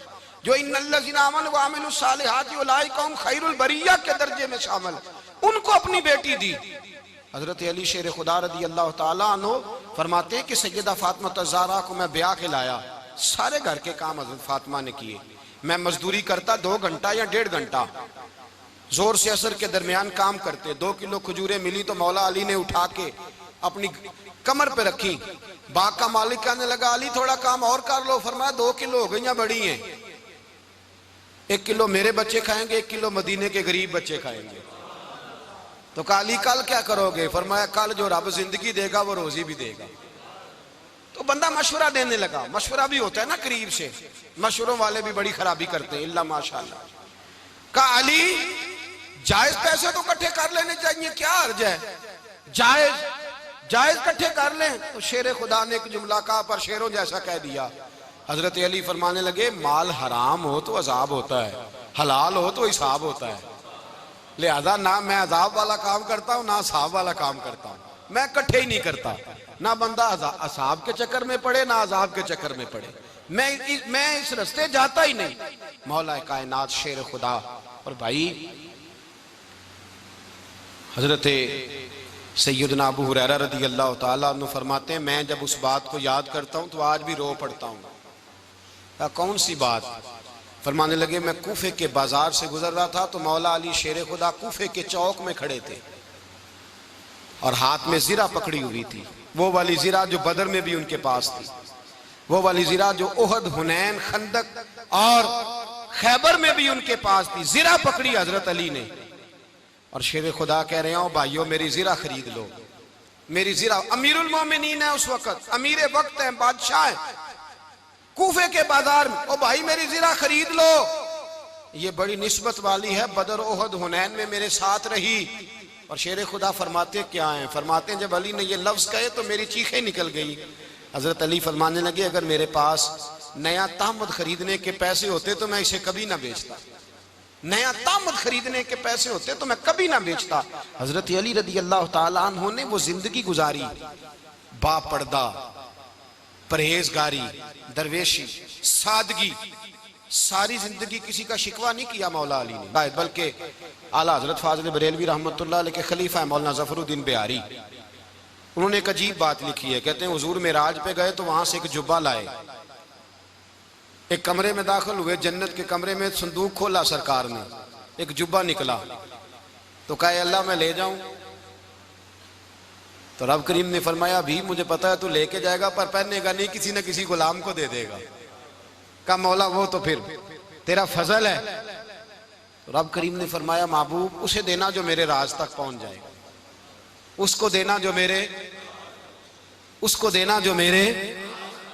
जो इन्नल्लज़ीना आमनू व अमिलुस सालिहाति उलाइका हुम खैरुल बरिया के दर्जे में शामिल, उनको अपनी बेटी दी। हजरत अली शेर खुदा रज़ी अल्लाह ताला अन्हु फरमाते कि सैयदा फातिमा ज़हरा को मैं ब्याह के लाया, सारे घर के काम हजरत फातिमा ने किए। मैं मजदूरी करता 2 घंटा या 1.5 घंटा, जोर से असर के दरमियान काम करते। 2 किलो खजूरें मिली तो मौला अली ने उठा के अपनी कमर पे रखी। बाग का मालिक कहने लगा अली थोड़ा काम और कर लो। फरमाया 2 किलो हो गई बड़ी हैं, 1 किलो मेरे बच्चे खाएंगे, 1 किलो मदीने के गरीब बच्चे खाएंगे। तो कहा अली कल क्या करोगे? फरमाया कल जो रब जिंदगी देगा वो रोजी भी देगा। तो बंदा मशवरा देने लगा। मशवरा भी होता है ना करीब से, मशवरों वाले भी बड़ी खराबी करते हैं इल्ला माशाअल्लाह। कहा अली जायज पैसे तो इकट्ठे कर लेने चाहिए, क्या अर्ज है? जायज इकट्ठे कर लें। तो शेर खुदा ने एक जुमला कहा पर शेरों जैसा कह दिया। हजरत अली फरमाने लगे माल हराम हो तो अजाब होता है, हलाल हो तो हिसाब होता है। लिहाजा ना मैं अजाब वाला काम करता हूँ ना हिसाब वाला काम करता हूँ, मैं इकट्ठे ही नहीं करता। ना बंदा असाब के चक्कर में पड़े ना अजाब के चक्कर में पड़े, मैं इस रास्ते जाता ही नहीं। मौला कायनात शेर खुदा। और भाई हजरत सैयदना अबू हुरैरा रज़ी अल्लाह ताला अन्हु फरमाते हैं मैं जब उस बात को याद करता हूँ तो आज भी रो पड़ता हूँ। कौन सी बात? फरमाने लगे मैं कूफे के बाजार से गुजर रहा था तो मौला अली शेर खुदा कूफे के चौक में खड़े थे और हाथ में जीरा पकड़ी हुई थी, वो वाली जीरा जो बदर में भी उनके पास थी, वो वाली जीरा जो उहद, हुनैन, खंदक और खैबर में भी उनके पास थी। जीरा पकड़ी हजरत अली ने और शेर खुदा कह रहे हो भाइयों मेरी जीरा खरीद लो, मेरी जीरा। अमीरुल मोमिनीन है उस वक्त, अमीर वक्त है, बादशाह है, कूफे के बाजार में। ओ भाई मेरी जीरा खरीद लो, ये बड़ी निस्बत वाली है, बदर, ओहद, हुनैन में मेरे साथ रही। और शेर खुदा फरमाते क्या हैं? फरमाते हैं जब अली ने ये लफ्ज कहे तो मेरी चीखें निकल गई। हजरत अली फरमाने लगे अगर मेरे पास नया तामद खरीदने के पैसे होते तो मैं इसे कभी ना बेचता, नया तामद खरीदने के पैसे होते तो मैं कभी ना बेचता। हजरत अली रज़ी अल्लाह ताला अन्हु ने वो जिंदगी गुजारी, बापर्दा, परहेजगारी, दरवेशी, सादगी, सारी जिंदगी किसी का शिकवा नहीं किया मौला अली ने। बल्कि आला हजरत फाजिल बरेलवी रहमतुल्लाह अलैह के खलीफा है मौलाना ज़फरुद्दीन बिहारी, उन्होंने एक अजीब बात लिखी है। कहते हैं हुजूर मेराज पे गए तो वहां से एक जुब्बा लाए, एक कमरे में दाखिल हुए, जन्नत के कमरे में संदूक खोला सरकार ने, एक जुब्बा निकला तो कहा अल्लाह मैं ले जाऊं? तो रब करीम ने फरमाया भी मुझे पता है तू लेके जाएगा पर पहनेगा नहीं, किसी न किसी गुलाम को दे देगा। कहा मौला वो तो फिर तेरा फजल है। तो रब करीम ने फरमाया महबूब उसे देना जो मेरे राज तक पहुंच जाएगा, उसको देना जो मेरे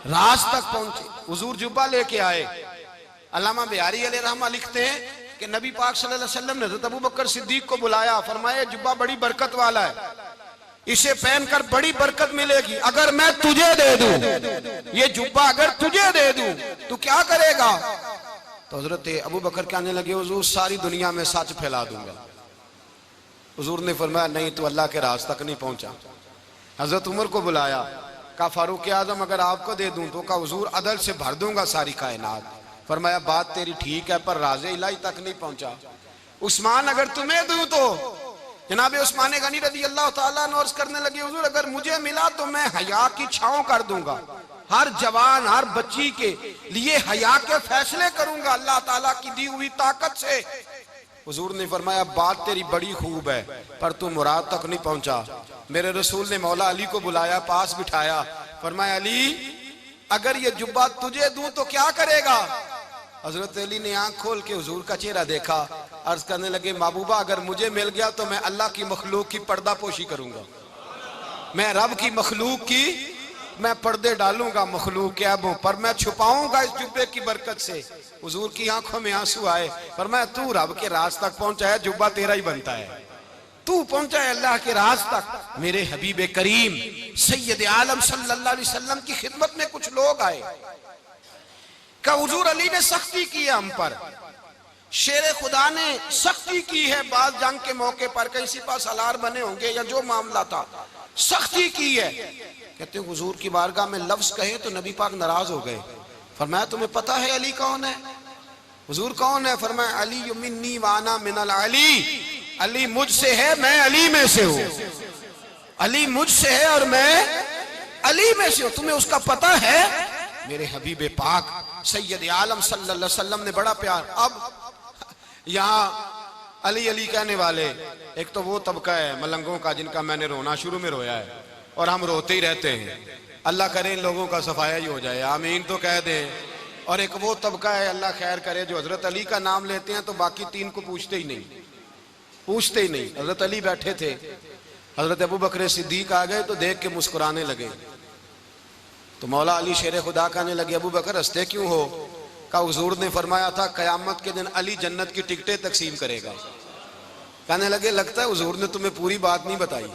राज तक पहुंचे। हुजूर जुब्बा लेके आए। अल्लामा बिहारी अलैहि रहमा लिखते हैं कि नबी पाक सल्लल्लाहु अलैहि वसल्लम ने हज़रत अबू बकर सिद्दीक को बुलाया, फरमाया जुब्बा बड़ी बरकत वाला है, इसे पहनकर बड़ी बरकत मिलेगी। अगर मैं तुझे दे दूं, ये जुब्बा अगर तुझे दे दूं तो क्या करेगा? तो हजरत अबू बकर कहने लगे हुजूर सारी दुनिया में सच फैला दूंगा। हुजूर ने फरमाया नहीं, तू अल्लाह के राज तक नहीं पहुंचा। हजरत उमर को बुलाया, कहा फारूक आजम अगर आपको दे दूं तो कहा हुजूर अदल से भर दूंगा सारी कायनात। फरमाया बात तेरी ठीक है पर राज़े इलाही तक नहीं पहुंचा। उस्मान अगर तुम्हें दूं तो जनाब उस्मान गनी रज़ी अल्लाह ताला अन्हु अर्ज़ करने लगे हुजूर अगर मुझे मिला तो मैं हया की छांव कर दूंगा, हर जवान हर बच्ची के लिए हया के फैसले करूंगा अल्लाह ताला की दी हुई ताकत से। हुजूर ने फरमाया बात तेरी बड़ी खूब है पर तू मुराद तक नहीं पहुंचा। मेरे रसूल ने मौला अली को बुलाया, पास बिठाया, फरमाया अली अगर ये जुब्बा तुझे दूं तो क्या करेगा? हजरत अली ने आंख खोल के हुजूर का चेहरा देखा, अर्ज करने लगे महबूबा अगर मुझे मिल गया तो मैं अल्लाह की मखलूक की पर्दा पोशी करूंगा, मैं रब की मखलूक की मैं पर्दे डालूंगा मखलूक के ऐबों पर, मैं छुपाऊंगा इस जुब्बे की बरकत से। हुजूर की आंखों में आंसू आए, फरमाया तू रब के राज तक पहुंचा है, जुब्बा तेरा ही बनता है, तू पहुंचा है अल्लाह के राज तक। मेरे हबीब करीम सैयद आलम सल्लल्लाहु अलैहि वसल्लम की खिदमत में कुछ लोग आए, का हुजूर अली ने सख्ती की है हम पर, शेर खुदा ने सख्ती की है, बात जंग के मौके पर कहीं सिपा सालार बने होंगे या जो मामला था सख्ती की है। कहते हैं हुजूर की बारगाह में लफ्ज कहे तो नबी पाक नाराज हो गए। फरमाया तुम्हें पता है अली कौन है? हुजूर कौन है? फरमाया अली मिन्नी वाना मिनल अली, अली मुझसे है मैं अली में से हूं, अली मुझसे है और मैं अली में से हूं, तुम्हें उसका पता है? मेरे हबीब पाक सैयद आलम सल्लल्लाहु अलैहि वसल्लम ने बड़ा प्यार। अब यहाँ अली अली कहने वाले एक तो वो तबका है मलंगों का जिनका मैंने रोना शुरू में रोया है और हम रोते ही रहते हैं, अल्लाह करे इन लोगों का सफाया ही हो जाए, आमीन तो कह दें। और एक वो तबका है अल्लाह खैर करे जो हजरत अली का नाम लेते हैं तो बाकी तीन को पूछते ही नहीं। हजरत अली बैठे थे, हजरत अबू बकर सिद्दीक आ गए तो देख के मुस्कुराने लगे। तो मौला अली शेर खुदा कहने लगे अबू बकर हंसते क्यों हो? का हुजूर ने फरमाया था कयामत के दिन अली जन्नत की टिकटें तकसीम करेगा। कहने लगे लगता है हुजूर ने तुम्हें पूरी बात नहीं बताई।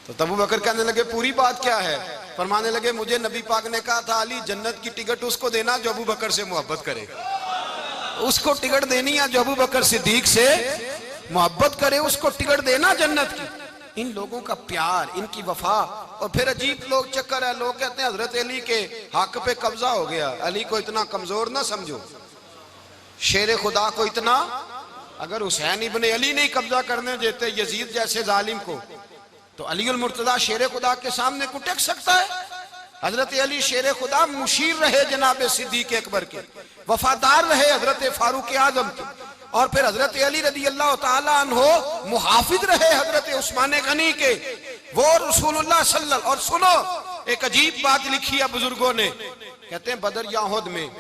तो अबू बकर कहने लगे पूरी बात क्या है? फरमाने लगे मुझे नबी पाक ने कहा था अली जन्नत की टिकट उसको देना जो अबू बकर से मोहब्बत करे, उसको टिकट देनी है जो अबू बकर सिद्दीक से मोहब्बत करे, उसको टिकट देना जन्नत की। इन लोगों का प्यार, इनकी वफा। और फिर अजीब लोग चक्कर है, लोग कहते हैं हजरत अली के हक पे कब्जा हो गया, अली को इतना कमजोर ना समझो, शेर खुदा को इतना, अगर हुसैन इब्ने अली नहीं कब्जा करने देते यजीद जैसे जालिम को तो अली उल मुर्तजा शेर खुदा के सामने को टेक सकता है? हजरत अली शेर खुदा मुशीर रहे जनाब सिद्दीक अकबर के, वफादार रहे हजरत फारूक आजम के, और फिर हजरत अली रज़ी अल्लाह ताला अन्हो मुहाफिज रहे हजरत उस्मान गनी के, वो रसूलुल्लाह सल्लल्लाहु। और सुनो एक अजीब बात लिखी है बुजुर्गों ने, कहते हैं बदर या उहद में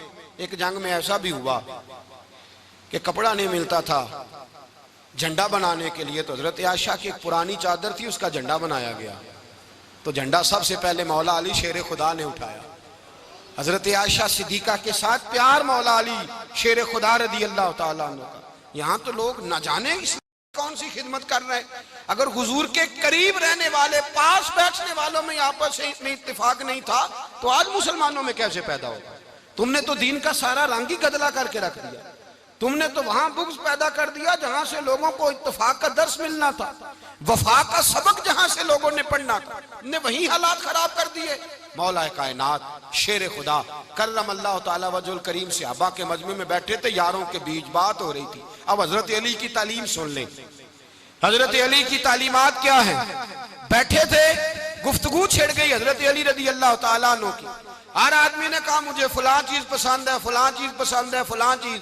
एक जंग में ऐसा भी हुआ कि कपड़ा नहीं मिलता था झंडा बनाने के लिए, तो हजरत आयशा की एक पुरानी चादर थी उसका झंडा बनाया गया। तो झंडा सबसे पहले मौला अली शेर खुदा ने उठाया। हजरत आयशा सिद्दीका के साथ प्यार मौला अली शेर खुदा रज़ी अल्लाह ताला अन्हु का। यहाँ तो लोग न जाने कौन सी खिदमत कर रहे हैं। अगर हुजूर के करीब रहने वाले पास बैठने वालों में आपस में इत्तेफाक नहीं था तो आज मुसलमानों में कैसे पैदा होगा? तुमने तो दीन का सारा रंग ही गदला करके रख दिया, तुमने तो वहां बुग़्ज़ पैदा कर दिया जहां से लोगों को इत्तेफाक का दर्स मिलना था, वफा का सबक जहां से लोगों ने पढ़ना था, ने वही हालात खराब कर दिए। मौला कायनात शेर खुदा करम अल्लाह ताला वजहुल करीम सहाबा के मजमे में बैठे थे, यारों के बीच बात हो रही थी। अब हजरत अली की तालीम सुन लें, हजरत अली की तालीमात क्या है? बैठे थे गुफ्तगू छिड़ गई हजरत अली रदी अल्लाह तआला अन्हु की। हर आदमी ने कहा मुझे फलां चीज पसंद है, फलां चीज पसंद है, फलां चीज।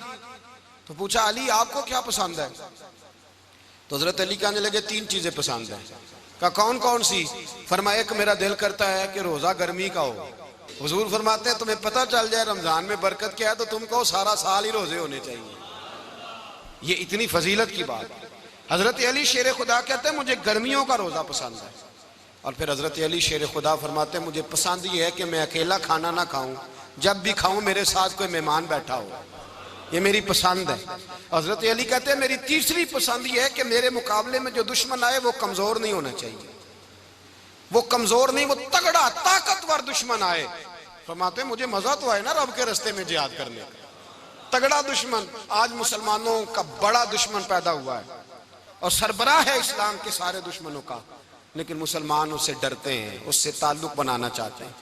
तो पूछा अली आपको क्या पसंद है? तो हजरत अली कहने लगे 3 चीजें पसंद है। कहा कौन कौन सी? फरमाया एक मेरा दिल करता है कि रोजा गर्मी का हो। हुजूर फरमाते हैं तुम्हें पता चल जाए रमजान में बरकत क्या है तो तुम कहो सारा साल ही रोजे होने चाहिए। ये इतनी फजीलत की बात। हजरत अली शेर खुदा कहते हैं मुझे गर्मियों का रोजा पसंद है। और फिर हजरत अली शेर खुदा फरमाते हैं मुझे पसंद ये है कि मैं अकेला खाना ना खाऊं, जब भी खाऊं मेरे साथ कोई मेहमान बैठा हो, ये मेरी पसंद है। हजरत अली कहते हैं मेरी तीसरी पसंद ये है कि मेरे मुकाबले में जो दुश्मन आए वो कमजोर नहीं होना चाहिए, वो कमजोर नहीं, वो तगड़ा ताकतवर दुश्मन आए। फरमाते हैं मुझे मजा तो आए ना रब के रास्ते में जिहाद करने का। तगड़ा दुश्मन, आज मुसलमानों का बड़ा दुश्मन पैदा हुआ है और सरबराह है इस्लाम के सारे दुश्मनों का, लेकिन मुसलमान उससे डरते हैं, उससे ताल्लुक बनाना चाहते हैं,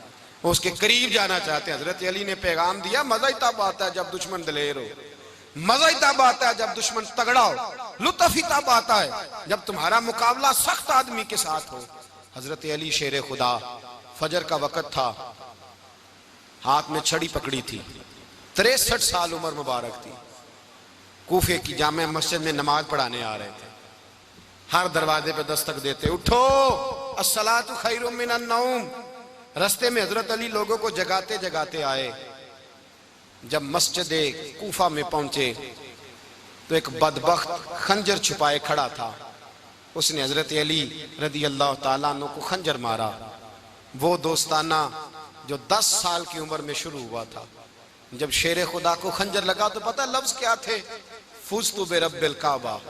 वो उसके करीब जाना चाहते हैं। हजरत अली ने पैगाम दिया मजा ही तब आता है जब दुश्मन दलेर हो, मजा ही तब आता है जब दुश्मन तगड़ा हो, लुत्फ ही तब आता है जब तुम्हारा मुकाबला सख्त आदमी के साथ हो। हजरत अली शेर खुदा, फजर का वक़्त था, हाथ में छड़ी पकड़ी थी, 63 साल उम्र मुबारक थी, कूफे की जामे मस्जिद में नमाज पढ़ाने आ रहे थे। हर दरवाजे पे दस्तक देते उठो अस्सलातु खैरुम मिनन नौम। रास्ते में हजरत अली लोगों को जगाते जगाते आए। जब मस्जिद कूफा में पहुंचे तो एक बदबख्त खंजर छुपाए खड़ा था, उसने हजरत अली रदी अल्लाह ताला अन्हु को खंजर मारा। वो दोस्ताना जो 10 साल की उम्र में शुरू हुआ था। जब शेर खुदा को खंजर लगा तो पता लफ्ज क्या थे? फुज़्तु बिरब्बिल काबा,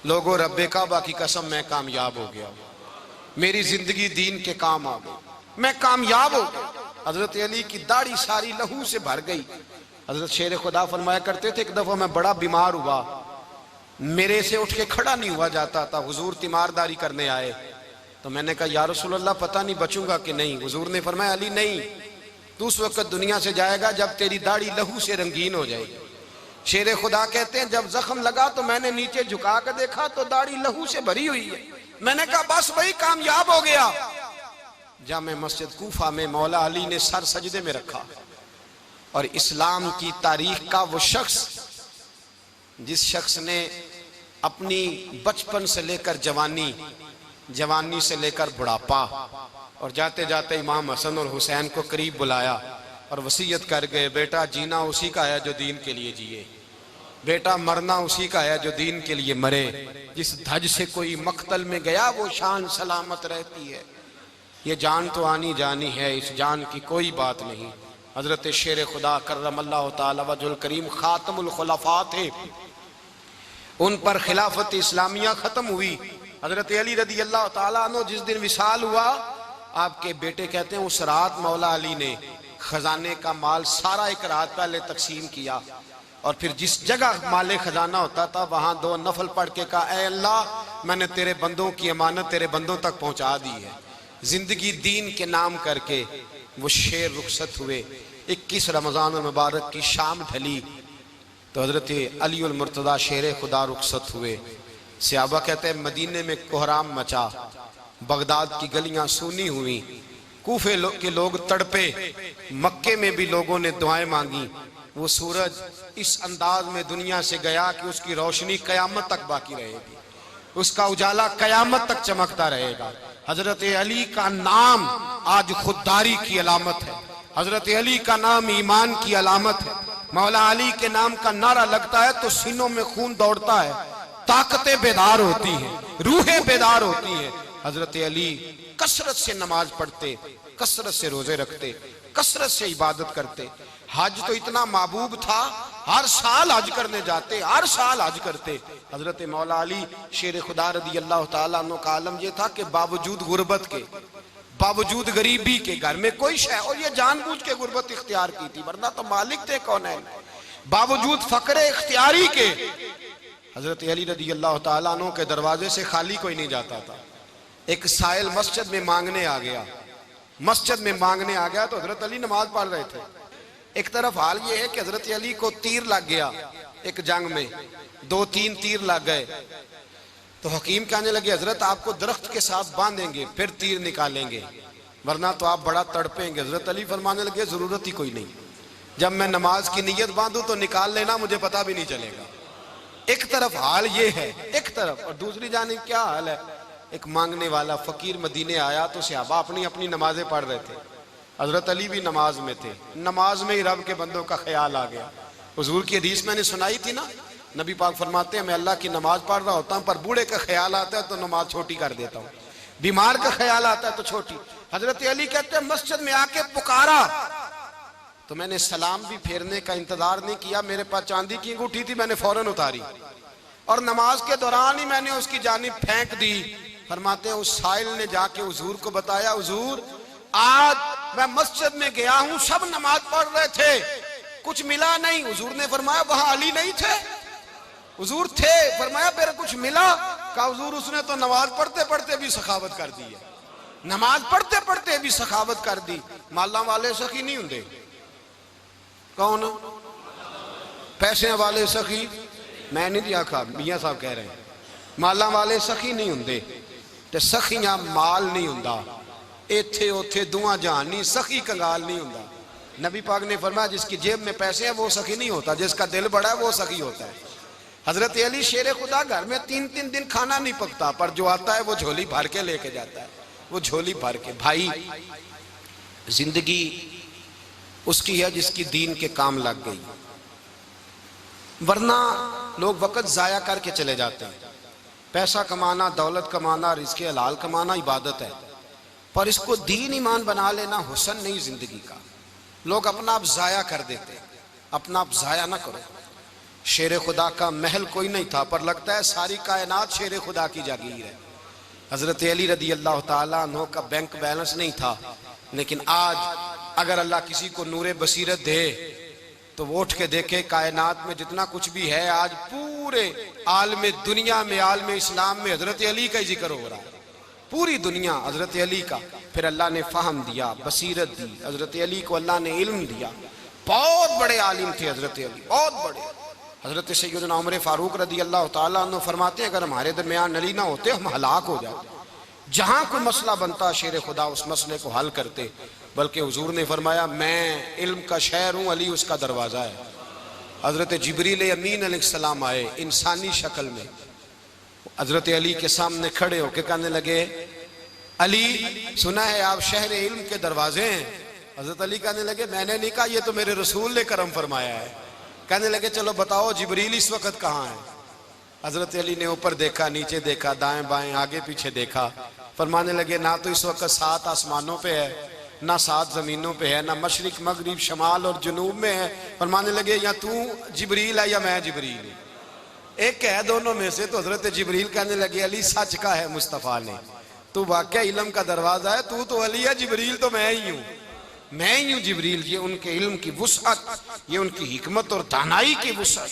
लोगों रब्बे काबा की कसम मैं कामयाब हो गया, मेरी जिंदगी दीन के काम आ गई, मैं कामयाब हो गया। हजरत अली की दाढ़ी सारी लहू से भर गई। हजरत शेर खुदा फरमाया करते थे एक दफा मैं बड़ा बीमार हुआ, मेरे से उठ के खड़ा नहीं हुआ जाता था, हुजूर तीमारदारी करने आए तो मैंने कहा या रसूल अल्लाह पता नहीं बचूंगा कि नहीं। हुजूर ने फरमाया अली नहीं, तू उस वक्त दुनिया से जाएगा जब तेरी दाढ़ी लहू से रंगीन हो जाएगी। शेर खुदा कहते हैं जब जख्म लगा तो मैंने नीचे झुका कर देखा तो दाढ़ी लहू से भरी हुई है। मैंने कहा बस वही कामयाब हो गया। जामे मस्जिद कूफा में मौला अली ने सर सजदे में रखा और इस्लाम की तारीख का वो शख्स जिस शख्स ने अपनी बचपन से लेकर जवानी, जवानी से लेकर बुढ़ापा और जाते जाते इमाम हसन और हुसैन को करीब बुलाया और वसीयत कर गए बेटा जीना उसी का है जो दीन के लिए जिए, बेटा मरना उसी का है जो दीन के लिए मरे। जिस धज से कोई मक्तल में गया वो शान सलामत रहती है। ये जान तो आनी जानी है, इस जान की कोई बात नहीं। हजरत शेर खुदा करमल्लाहु ताला वजहुल करीम खातमुल खुलफा थे, उन पर खिलाफत इस्लामिया खत्म हुई। हजरत अली रदी अल्लाह ताला अन्हु जिस दिन विसाल हुआ, आपके बेटे कहते हैं उस रात मौला अली ने खजाने का माल सारा एक रात पहले तकसीम किया और फिर जिस जगह माले खजाना होता था वहां 2 नफल पढ़ के कहा ऐ अल्लाह मैंने तेरे बंदों की अमानत तेरे बंदों तक पहुंचा दी है। जिंदगी दीन के नाम करके वो शेर रुखसत हुए। 21 रमजान मुबारक की शाम ढली तो हजरत अली उल मुर्तदा शेर खुदा रुखसत हुए। सहाबा कहते हैं मदीने में कोहराम मचा, बगदाद की गलियां सूनी हुई, कूफे के लोग तड़पे, मक्के में भी लोगों ने दुआएं मांगी। वो सूरज इस अंदाज में दुनिया से गया कि उसकी रोशनी कयामत तक बाकी रहेगी, उसका उजाला कयामत तक चमकता रहेगा। हजरत अली का नाम आज खुददारी की अलामत है, हजरत अली का नाम ईमान की अलामत है। मौला अली के नाम का नारा लगता है तो सीनों में खून दौड़ता है, ताकतें बेदार होती हैं, रूहें बेदार होती हैं। हजरत अली कसरत से नमाज पढ़ते, कसरत से रोजे रखते, कसरत से इबादत करते। हज तो इतना महबूब था, हर साल हज करने जाते, हर साल हज करते। हजरत मौला अली शेर खुदा रदी अल्लाह ताला अन्हु का आलम ये था कि बावजूद गुर्बत के, बावजूद गरीबी के, घर में कोई शय, और ये जानबूझ के गुर्बत इख्तियार की थी वरना तो मालिक थे कौन है, बावजूद फकरे इख्तियारी के हजरत अली रदी अल्लाह ताला अन्हु के दरवाजे से खाली कोई नहीं जाता था। एक साइल मस्जिद में मांगने आ गया, मस्जिद में मांगने आ गया तो हजरत अली नमाज पढ़ रहे थे। एक तरफ हाल ये है कि हजरत अली को तीर लग गया, एक जंग में 2-3 तीर लग गए। तो हकीम कहने लगे हजरत आपको दरख्त के साथ बांधेंगे फिर तीर निकालेंगे, वरना तो आप बड़ा तड़पेंगे। हजरत अली फरमाने लगे जरूरत ही कोई नहीं, जब मैं नमाज की नीयत बांधूं तो निकाल लेना, मुझे पता भी नहीं चलेगा। एक तरफ हाल ये है, एक तरफ, और दूसरी जानिब क्या हाल है, एक मांगने वाला फकीर मदीने आया तो सहाबा अपनी अपनी नमाजें पढ़ रहे थे, हजरत अली भी नमाज में थे। नमाज में ही रब के बंदों का ख्याल आ गया। हुजूर की हदीस मैंने सुनाई थी ना, नबी पाक फरमाते हैं मैं अल्लाह की नमाज पढ़ रहा होता हूँ पर बूढ़े का ख्याल आता है तो नमाज छोटी कर देता हूँ, बीमार का ख्याल आता है तो छोटी। हजरत अली कहते हैं मस्जिद में आके पुकारा तो मैंने सलाम भी फेरने का इंतजार नहीं किया, मेरे पास चांदी की अंगूठी थी, मैंने फौरन उतारी और नमाज के दौरान ही मैंने उसकी जानिब फेंक दी। फरमाते हैं उस साइल ने जाके हुजूर को बताया, हुजूर आज मैं मस्जिद में गया हूं, सब नमाज पढ़ रहे थे, कुछ मिला नहीं। हुजूर ने फरमाया वहां अली नहीं थे? हुजूर थे। फरमाया फिर कुछ मिला? कहा हुजूर उसने तो नमाज पढ़ते पढ़ते भी सखावत कर दी है, नमाज पढ़ते पढ़ते भी सखावत कर दी। माला वाले सखी नहीं होंगे? कौन? पैसे वाले सखी? मैं नहीं आखा, मियां साहब कह रहे हैं माला वाले सखी नहीं होंगे, ते सखियां माल नहीं होंदा, इथे उथे दुआ जहान नहीं, सखी कंगाल नहीं होंदा। नबी पाक ने फरमाया जिसकी जेब में पैसे हैं वो सखी नहीं होता, जिसका दिल बड़ा है वो सखी होता है। हजरत अली शेर खुदा घर में 3-3 दिन खाना नहीं पकता, पर जो आता है वो झोली भर के लेके जाता है, वो झोली भर के। भाई जिंदगी उसकी है जिसकी दीन के काम लग गई, वरना लोग वक्त जाया करके चले जाते हैं। पैसा कमाना, दौलत कमाना, रिज़्क़े हलाल कमाना इबादत है, पर इसको दीन ईमान बना लेना हुस्न नहीं जिंदगी का। लोग अपना आप जाया कर देते, अपना आप जाया ना करो। शेर खुदा का महल कोई नहीं था, पर लगता है सारी कायनात शेर खुदा की जागीर है। हजरत अली रदी अल्लाह ताला अन्हु का बैंक बैलेंस नहीं था, लेकिन आज अगर अल्लाह किसी को नूरे बसीरत दे तो वो उठ के देखे कायनात में जितना कुछ भी है, आज पूरे आलम दुनिया में, आलम इस्लाम में हजरत अली का ही जिक्र हो रहा है, पूरी दुनिया हजरत अली का। फिर अल्लाह ने फहम दिया, बसीरत दी, हजरत अली को अल्लाह ने इल्म दिया। बहुत बड़े आलिम थे हजरत अली, बहुत बड़े। हजरत सैयदना उमर फारूक रदी अल्लाह ताला अन्हु फरमाते हैं अगर हमारे दरमियान अली ना होते हम हलाक हो जाते। जहां कोई मसला बनता शेर खुदा उस मसले को हल करते, बल्कि हुजूर ने फरमाया मैं इल्म का शहर हूं, अली उसका दरवाजा है। हजरत जिब्रील अमीन अलैहिस्सलाम आए इंसानी शक्ल में, हजरत अली के सामने खड़े होकर कहने लगे अली सुना है आप शहर इल्म के दरवाजे हैं। हजरत अली कहने लगे मैंने नहीं कहा, ये तो मेरे रसूल ने करम फरमाया है। कहने लगे चलो बताओ जिब्रील इस वक्त कहाँ है? हजरत अली ने ऊपर देखा, नीचे देखा, दाएं बाएं, आगे पीछे देखा। फरमाने लगे ना तो इस वक्त 7 आसमानों पे है, ना 7 जमीनों पे है, ना मशरिक मगरिब शमाल और जुनूब में है। फरमाने लगे या तू जिब्रील है या मैं जिब्रील हूं, एक है दोनों में से। तो हजरत जिब्रील कहने लगे अली सच का है मुस्तफ़ा ने, तू वाकई इल्म का दरवाजा है, तू तो अली है, जिब्रील तो मैं ही हूँ, मैं ही हूँ जिब्रील। ये उनके इल्म की वुसअत, ये उनकी हिकमत और दानाई की वुसअत।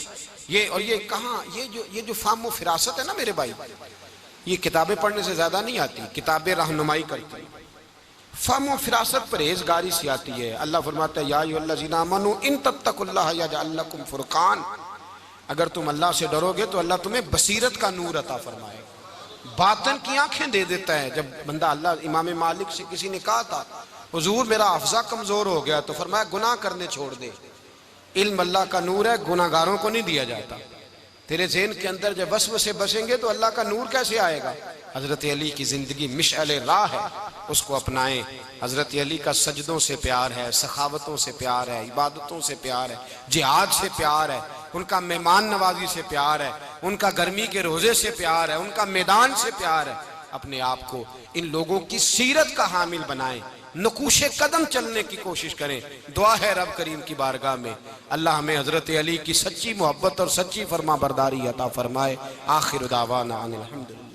ये और ये कहाँ, ये जो फाहम व फिरासत है ना मेरे भाई, ये किताबें पढ़ने से ज्यादा नहीं आती, किताबें रहनुमाई करती। फाहम व फिरासत परहेजगारी से आती है। अल्लाह फरमाता है या अय्युहल्लज़ीना आमनू इन तत्तकुल्लाह यजअल लकुम फुरकान, अगर तुम अल्लाह से डरोगे तो अल्लाह तुम्हें बसीरत का नूर अता फरमाए, बातन की आंखें दे देता है। जब बंदा अल्लाह, इमाम मालिक से किसी ने कहा था हुजूर मेरा हफ्जा कमजोर हो गया, तो फरमाया गुनाह करने छोड़ दे, इल्म अल्लाह का नूर है, गुनाहगारों को नहीं दिया जाता। तेरे ज़हन के अंदर जब वसवसे बसेंगे तो अल्लाह का नूर कैसे आएगा? हजरत अली की जिंदगी मिशअल राह है, उसको अपनाएं। हजरत अली का सजदों से प्यार है, सखावतों से प्यार है, इबादतों से प्यार है, जिहाद से प्यार है, उनका मेहमान नवाजी से प्यार है, उनका गर्मी के रोजे से प्यार है, उनका मैदान से प्यार है। अपने आप को इन लोगों की सीरत का हामिल बनाएं, नकूशे कदम चलने की कोशिश करें। दुआ है रब करीम की बारगाह में अल्लाह हमें हजरत अली की सच्ची मोहब्बत और सच्ची फरमा बरदारी अता फरमाए। आखिर दावाना अनिल हम्दुलिल्लाह।